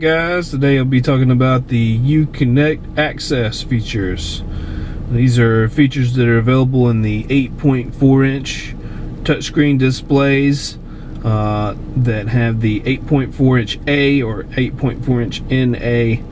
guys. Today I'll be talking about the Uconnect access features. These are features that are available in the 8.4 inch touchscreen displays that have the 8.4 inch A or 8.4 inch NA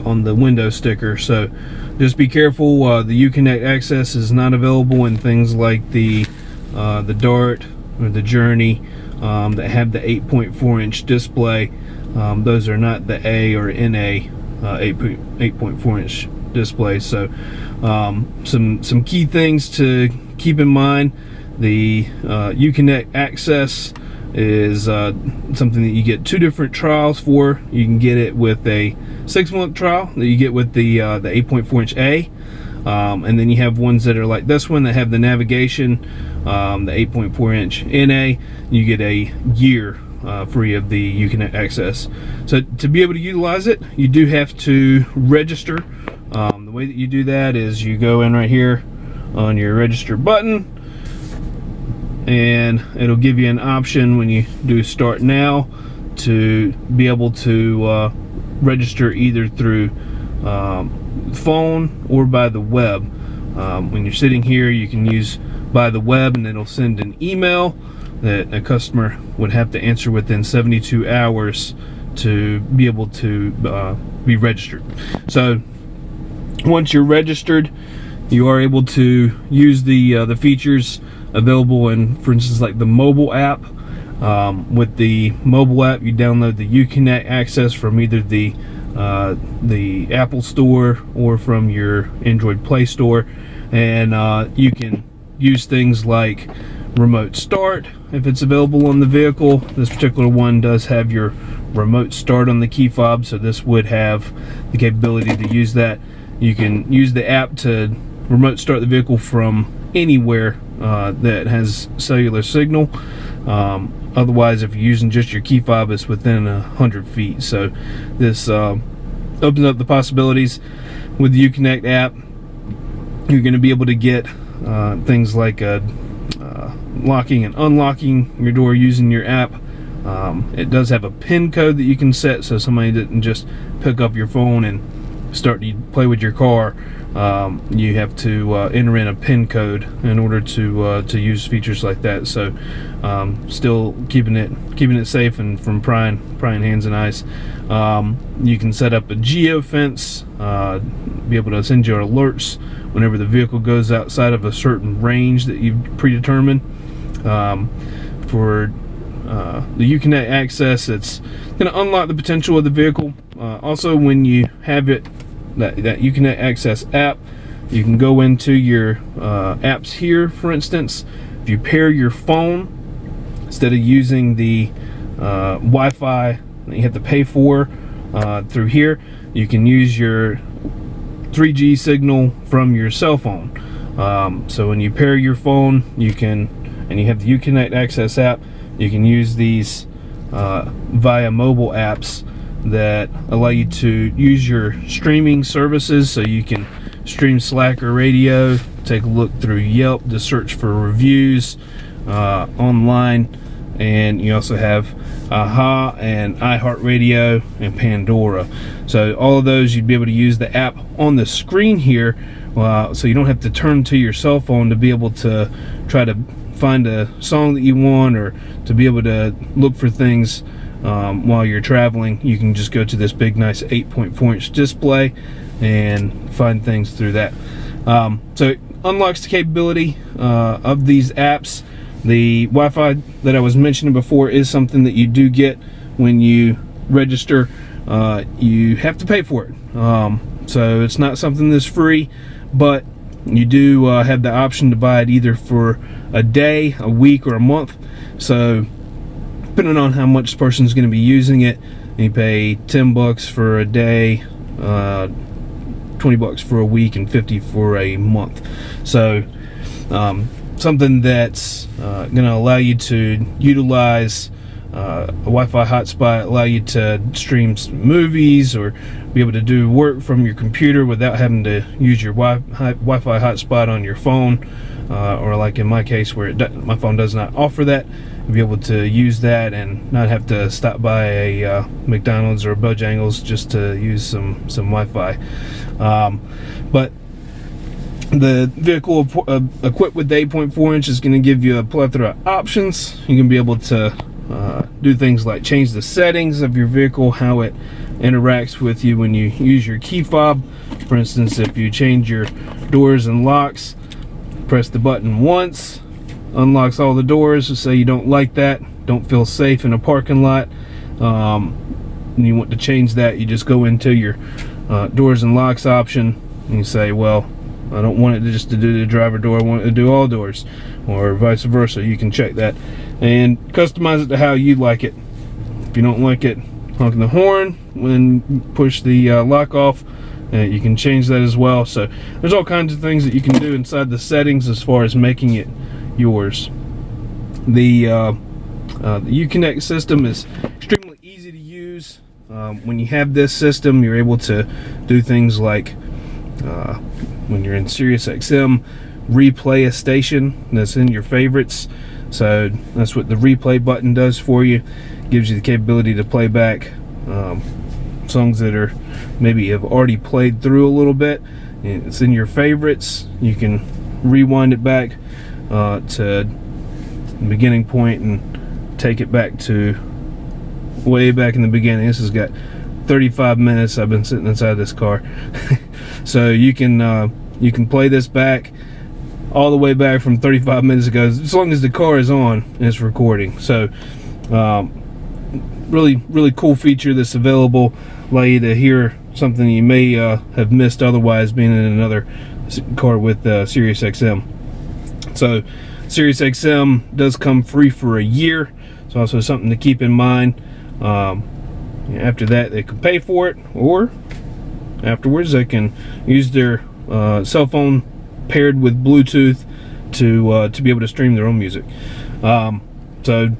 on the window sticker. So just be careful. The Uconnect access is not available in things like the Dart or the Journey that have the 8.4 inch display. Those are not the A or NA 8.4 inch displays. So some key things to keep in mind. The Uconnect access is something that you get two different trials for. You can get it with a 6-month trial that you get with the 8.4 inch A, and then you have ones that are like this one that have the navigation, the 8.4 inch NA. You get a year free of the Uconnect access. So to be able to utilize it, you do have to register. The way that you do that is you go in right here on your register button, and it'll give you an option when you do start now to be able to register either through phone or by the web. When you're sitting here, you can use by the web, and it'll send an email that a customer would have to answer within 72 hours to be able to be registered. So once you're registered, you are able to use the features available in, for instance, like the mobile app. With the mobile app, you download the Uconnect access from either the Apple Store or from your Android Play Store, and you can use things like remote start if it's available on the vehicle. This particular one does have your remote start on the key fob, so this would have the capability to use that. You can use the app to remote start the vehicle from anywhere that has cellular signal. Otherwise, if you're using just your key fob, it's within 100 feet. So this opens up the possibilities. With the Uconnect app, you're going to be able to get things like locking and unlocking your door using your app. It does have a PIN code that you can set, so somebody didn't just pick up your phone and start to play with your car. You have to enter in a PIN code in order to use features like that. So still keeping it safe and from prying hands and eyes. You can set up a geofence, be able to send you alerts whenever the vehicle goes outside of a certain range that you've predetermined. For the Uconnect access, it's going to unlock the potential of the vehicle. Also, when you have it, that Uconnect access app, you can go into your apps here. For instance, if you pair your phone, instead of using the Wi-Fi that you have to pay for through here, you can use your 3G signal from your cell phone. So when you pair your phone, you can, and you have the Uconnect access app, you can use these via mobile apps that allow you to use your streaming services. So you can stream Slacker radio, take a look through Yelp to search for reviews online, and you also have Aha and iHeartRadio and Pandora. So all of those, you'd be able to use the app on the screen here, so you don't have to turn to your cell phone to be able to try to find a song that you want, or to be able to look for things while you're traveling. You can just go to this big nice 8.4 inch display and find things through that. So it unlocks the capability of these apps. The Wi-Fi that I was mentioning before is something that you do get when you register. You have to pay for it, so it's not something that's free, but you do have the option to buy it either for a day, a week, or a month. So depending on how much the person's going to be using it, you pay $10 for a day, $20 for a week, and $50 for a month. So something that's going to allow you to utilize a Wi-Fi hotspot, allow you to stream movies or be able to do work from your computer without having to use your Wi-Fi hotspot on your phone, or like in my case where my phone does not offer that. be able to use that and not have to stop by a McDonald's or a Bojangles just to use some Wi-Fi. But the vehicle equipped with the 8.4 inch is going to give you a plethora of options. You're going to be able to do things like change the settings of your vehicle, how it interacts with you when you use your key fob. For instance, if you change your doors and locks, press the button once, unlocks all the doors. Say you don't like that, don't feel safe in a parking lot, and you want to change that, you just go into your doors and locks option and you say, well, I don't want it just to do the driver door, I want it to do all doors, or vice versa. You can check that and customize it to how you like it. If you don't like it honking the horn when you push the lock off, you can change that as well. So there's all kinds of things that you can do inside the settings as far as making it yours. The Uconnect system is extremely easy to use. When you have this system, you're able to do things like when you're in Sirius XM, replay a station that's in your favorites. So that's what the replay button does for you. Gives you the capability to play back songs that are maybe have already played through a little bit. It's in your favorites. You can rewind it back to the beginning point and take it back to way back in the beginning. This has got 35 minutes I've been sitting inside this car. So you can play this back all the way back from 35 minutes ago, as long as the car is on and it's recording. So really cool feature that's available. Allow you to hear something you may have missed otherwise being in another car with Sirius XM. So Sirius XM does come free for a year. It's also something to keep in mind. After that, they can pay for it, or afterwards they can use their cell phone paired with Bluetooth to be able to stream their own music. So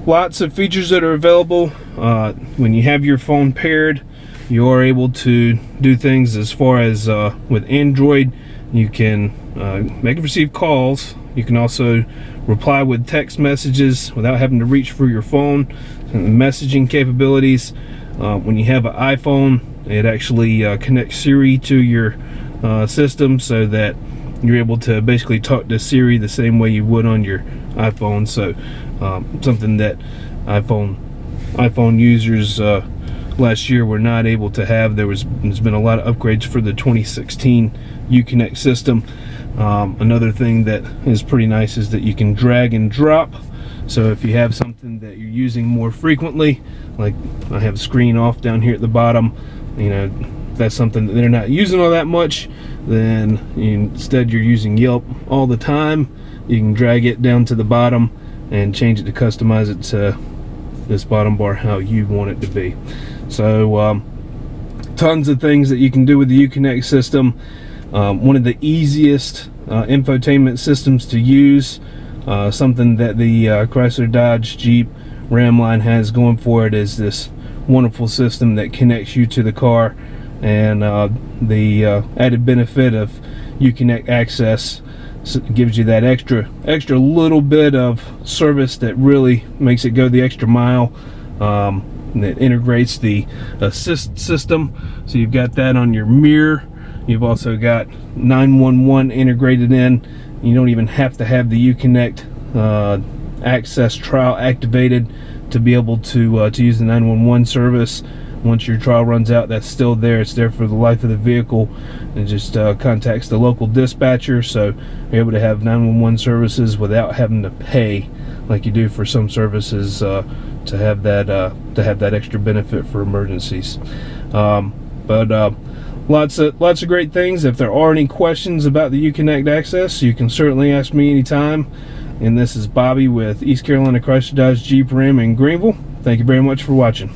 lots of features that are available. When you have your phone paired, you are able to do things as far as with Android. You can make and receive calls. You can also reply with text messages without having to reach for your phone. And messaging capabilities. When you have an iPhone, it actually connects Siri to your system, so that you're able to basically talk to Siri the same way you would on your iPhone. So something that iPhone users last year were not able to have. There's been a lot of upgrades for the 2016 Uconnect system. Another thing that is pretty nice is that you can drag and drop. So if you have something that you're using more frequently, like I have screen off down here at the bottom, you know, if that's something that they're not using all that much, then instead you're using Yelp all the time, you can drag it down to the bottom and change it to customize it to this bottom bar how you want it to be. So tons of things that you can do with the Uconnect system. One of the easiest infotainment systems to use. Something that the Chrysler, Dodge, Jeep, Ram line has going for it is this wonderful system that connects you to the car, and the added benefit of Uconnect Access gives you that extra little bit of service that really makes it go the extra mile. It integrates the assist system, so you've got that on your mirror. You've also got 911 integrated in. You don't even have to have the Uconnect Access trial activated to be able to use the 911 service. Once your trial runs out, that's still there. It's there for the life of the vehicle. It just contacts the local dispatcher, so you're able to have 911 services without having to pay like you do for some services to have that extra benefit for emergencies. Lots of great things. If there are any questions about the Uconnect Access, you can certainly ask me anytime. And this is Bobby with East Carolina Chrysler Dodge Jeep Ram in Greenville. Thank you very much for watching.